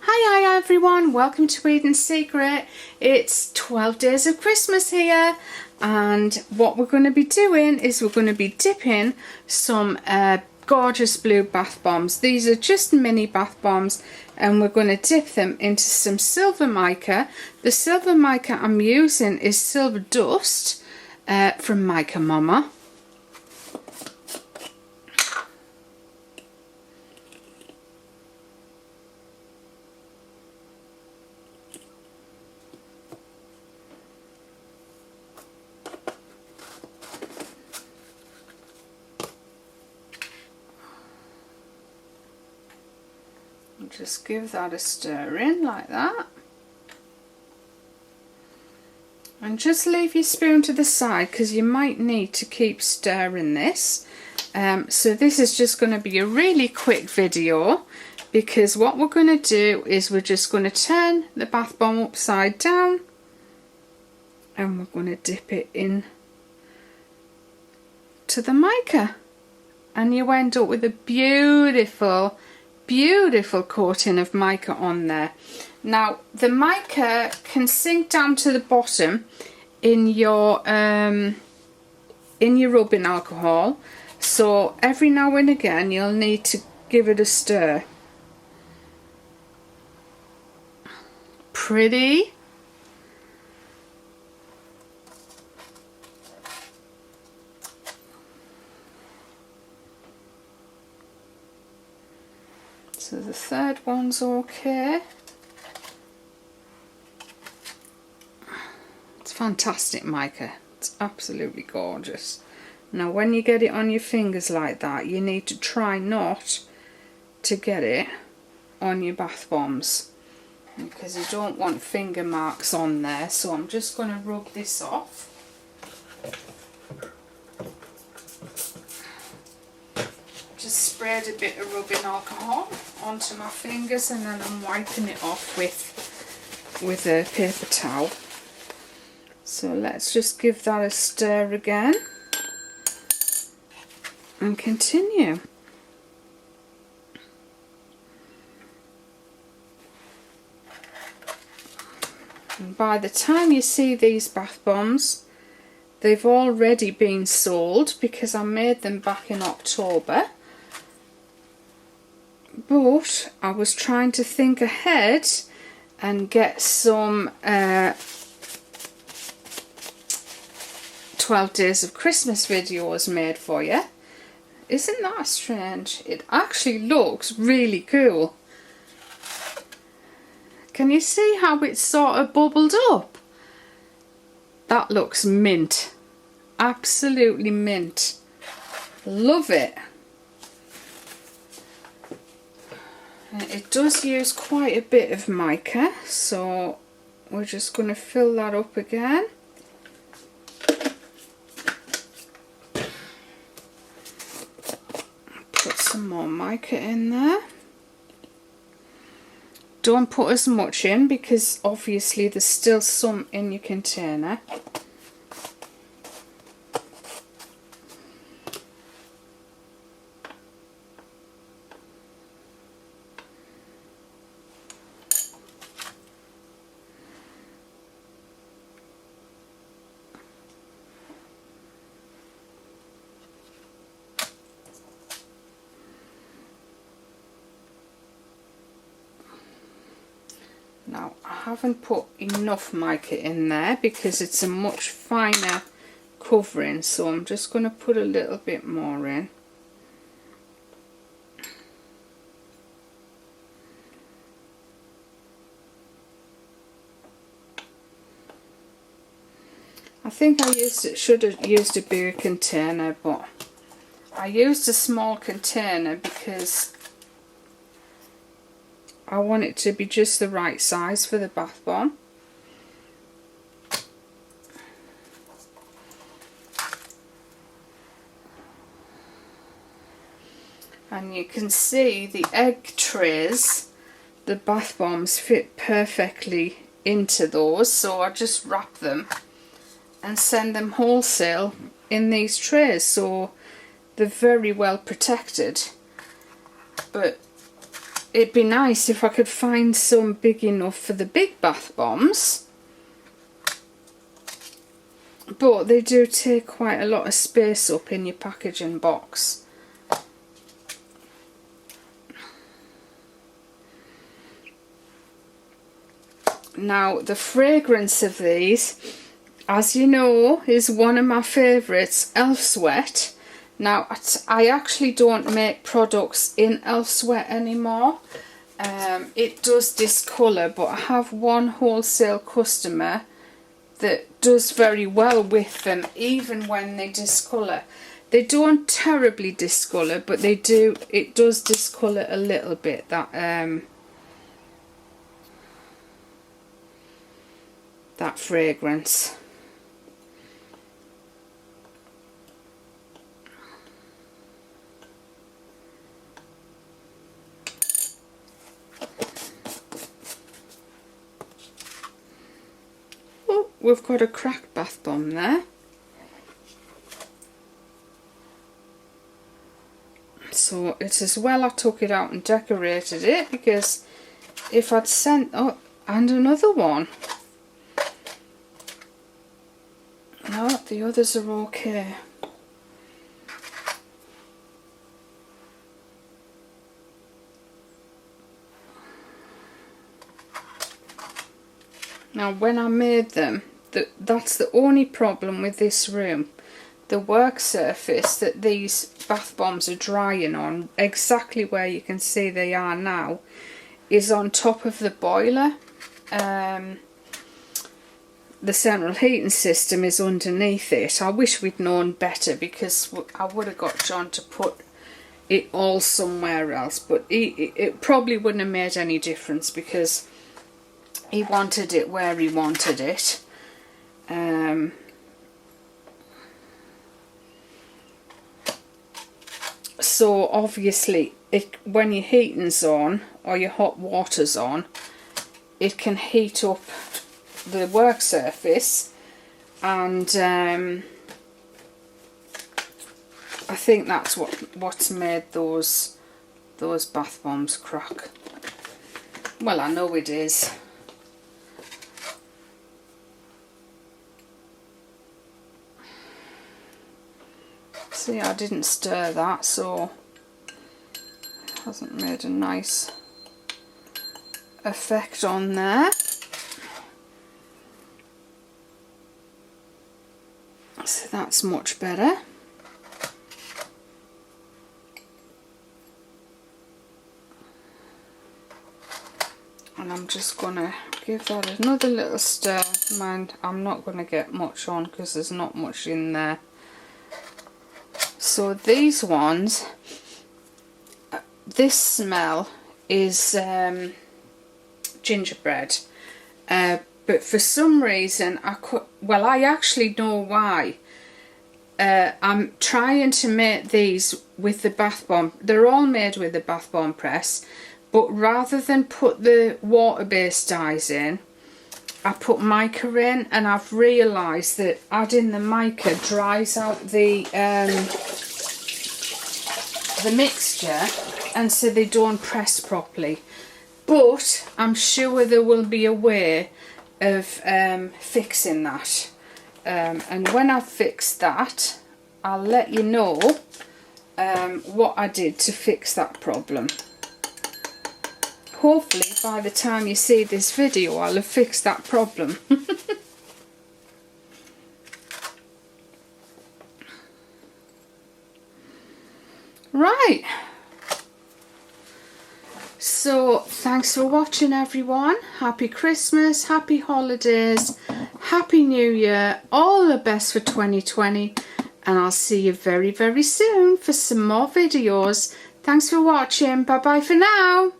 Hi everyone, welcome to Eden's Secret. It's 12 days of Christmas here, and what we're going to be doing is we're going to be dipping some gorgeous blue bath bombs. These are just mini bath bombs, and we're going to dip them into some silver mica. The silver mica I'm using is Silver Dust from Mica Mama. Just give that a stir in like that, and just leave your spoon to the side because you might need to keep stirring this. So this is just going to be a really quick video, because what we're going to do is we're just going to turn the bath bomb upside down and we're going to dip it in to the mica, and you end up with a beautiful coating of mica on there. Now the mica can sink down to the bottom in your rubbing alcohol, so every now and again you'll need to give it a stir. Pretty. So the third one's okay. It's fantastic mica. It's absolutely gorgeous. Now when you get it on your fingers like that, you need to try not to get it on your bath bombs, because you don't want finger marks on there. So I'm just going to rub this off. Just sprayed a bit of rubbing alcohol onto my fingers, and then I'm wiping it off with a paper towel. So let's just give that a stir again and continue. And by the time you see these bath bombs, they've already been sold, because I made them back in October. But I was trying to think ahead and get some 12 days of Christmas videos made for you. Isn't that strange? It actually looks really cool. Can you see how it's sort of bubbled up? That looks mint. Absolutely mint. Love it. It does use quite a bit of mica, so we're just going to fill that up again. Put some more mica in there. Don't put as much in, because obviously there's still some in your container. Now I haven't put enough mica in there because it's a much finer covering, so I'm just going to put a little bit more in. I think I should have used a bigger container, but I used a small container because I want it to be just the right size for the bath bomb. And you can see the egg trays, the bath bombs fit perfectly into those, so I just wrap them and send them wholesale in these trays, so they're very well protected. But it'd be nice if I could find some big enough for the big bath bombs, but they do take quite a lot of space up in your packaging box. Now the fragrance of these, as you know, is one of my favourites, Elf Sweat. Now I actually don't make products in Elf Sweat anymore. It does discolour, but I have one wholesale customer that does very well with them even when they discolour. They don't terribly discolour, but they do, it does discolour a little bit, that that fragrance. Oh, we've got a cracked bath bomb there. So it's as well I took it out and decorated it, because if I'd sent, oh, and another one. No, the others are okay. Now when I made them, that's the only problem with this room. The work surface that these bath bombs are drying on, exactly where you can see they are now, is on top of the boiler. The central heating system is underneath it. I wish we'd known better, because I would have got John to put it all somewhere else, but it probably wouldn't have made any difference, because he wanted it where he wanted it. So obviously when your heating's on or your hot water's on, it can heat up the work surface, and I think that's what's made those bath bombs crack. Well, I know it is. See, I didn't stir that, so it hasn't made a nice effect on there. So that's much better. And I'm just going to give that another little stir. Mind, I'm not going to get much on because there's not much in there. So these ones, this smell is gingerbread. But for some reason, I actually know why. I'm trying to make these with the bath bomb. They're all made with the bath bomb press, but rather than put the water-based dyes in, I put mica in, and I've realised that adding the mica dries out the mixture, and so they don't press properly. But I'm sure there will be a way of fixing that, and when I've fixed that, I'll let you know what I did to fix that problem. Hopefully by the time you see this video I'll have fixed that problem. Right, so thanks for watching everyone. Happy Christmas, happy holidays, happy New Year, all the best for 2020, and I'll see you very, very soon for some more videos. Thanks for watching, bye bye for now.